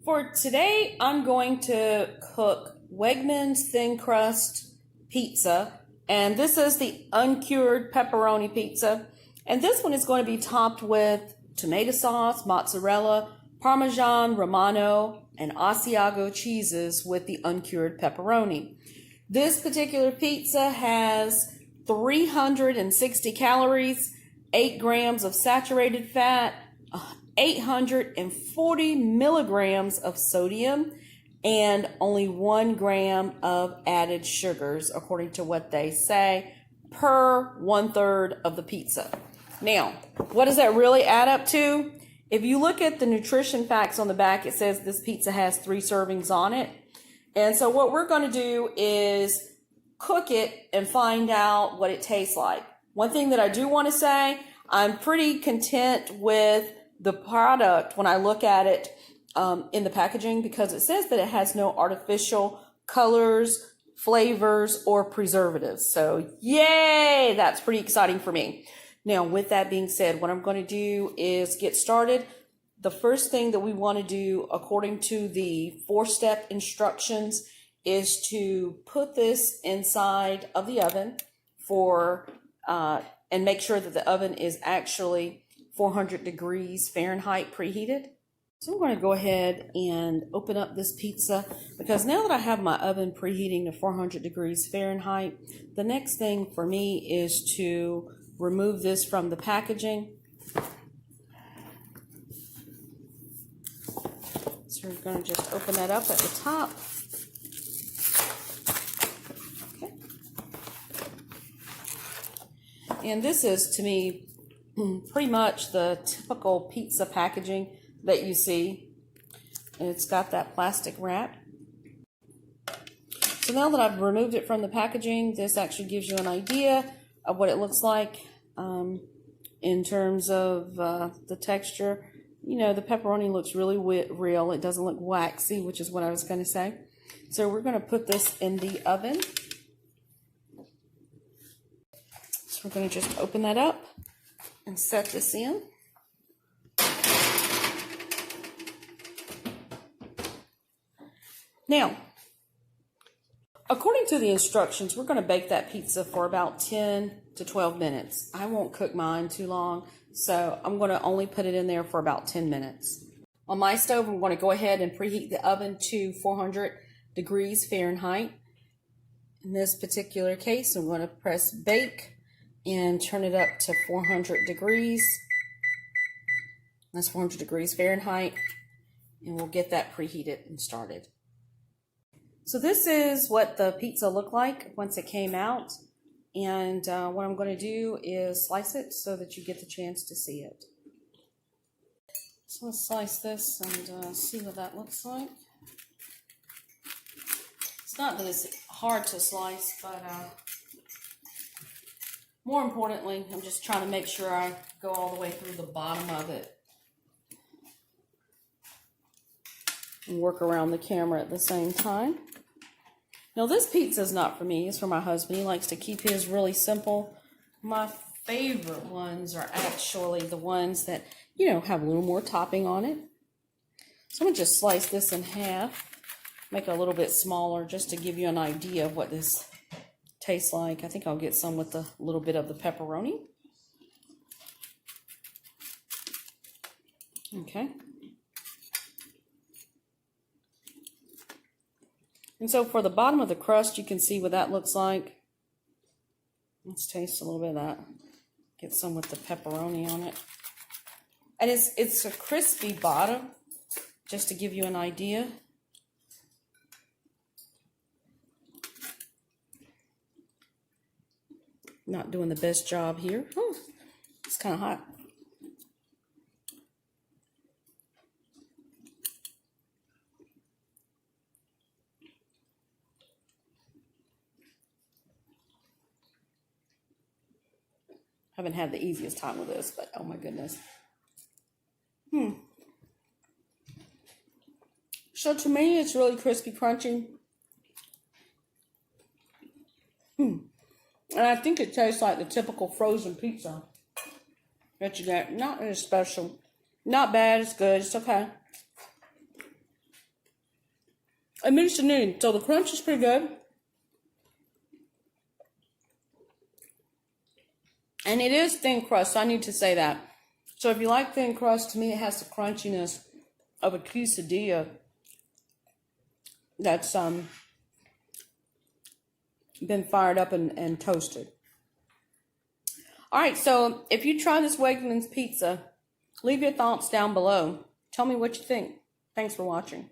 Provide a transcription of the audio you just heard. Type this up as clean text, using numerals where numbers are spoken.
For today, I'm going to cook Wegmans thin crust pizza, and this is the uncured pepperoni pizza. And this one is going to be topped with tomato sauce, mozzarella, Parmesan, Romano, and Asiago cheeses with the uncured pepperoni. This particular pizza has 360 calories, 8 grams of saturated fat, 840 milligrams of sodium, and only 1 gram of added sugars, according to what they say, per 1/3 of the pizza. Now, what does that really add up to? If you look at the nutrition facts on the back, it says this pizza has 3 servings on it. And so what we're going to do is cook it and find out what it tastes like. One thing that I do want to say, I'm pretty content with the product when I look at it in the packaging, because it says that it has no artificial colors, flavors, or preservatives. So yay, that's pretty exciting for me. Now, with that being said, what I'm going to do is get started. The first thing that we want to do, according to the 4-step instructions, is to put this inside of the oven and make sure that the oven is actually 400 degrees Fahrenheit preheated. So I'm going to go ahead and open up this pizza, because now that I have my oven preheating to 400 degrees Fahrenheit, the next thing for me is to remove this from the packaging. So we're going to just open that up at the top. Okay. And this is, to me, pretty much the typical pizza packaging that you see. And it's got that plastic wrap. So now that I've removed it from the packaging, this actually gives you an idea of what it looks like in terms of the texture. You know, the pepperoni looks really real. It doesn't look waxy, which is what I was going to say. So we're going to put this in the oven. So we're going to just open that up and set this in. Now, according to the instructions, we're going to bake that pizza for about 10 to 12 minutes. I won't cook mine too long, so I'm going to only put it in there for about 10 minutes. On my stove, I'm going to go ahead and preheat the oven to 400 degrees Fahrenheit. In this particular case, I'm going to press bake and turn it up to 400 degrees. That's 400 degrees Fahrenheit, and we'll get that preheated and started. So this is what the pizza looked like once it came out, and what I'm going to do is slice it so that you get the chance to see it. So let's slice this and see what that looks like. It's not that it's hard to slice, but more importantly, I'm just trying to make sure I go all the way through the bottom of it and work around the camera at the same time. Now, this pizza is not for me. It's for my husband. He likes to keep his really simple. My favorite ones are actually the ones that, you know, have a little more topping on it. So I'm going to just slice this in half, make it a little bit smaller just to give you an idea of what this tastes like. I think I'll get some with a little bit of the pepperoni. Okay. And so for the bottom of the crust, you can see what that looks like. Let's taste a little bit of that. Get some with the pepperoni on it. And it's a crispy bottom, just to give you an idea. Not doing the best job here. Oh, it's kind of hot. Haven't had the easiest time with this, but oh my goodness. So to me, it's really crispy, crunchy. And I think it tastes like the typical frozen pizza that you get. Not as special. Not bad, it's good, it's okay. It meets the need. So the crunch is pretty good. And it is thin crust, so I need to say that. So if you like thin crust, to me it has the crunchiness of a quesadilla that's been fired up and toasted. All right, so if you try this Wegmans pizza, leave your thoughts down below. Tell me what you think. Thanks for watching.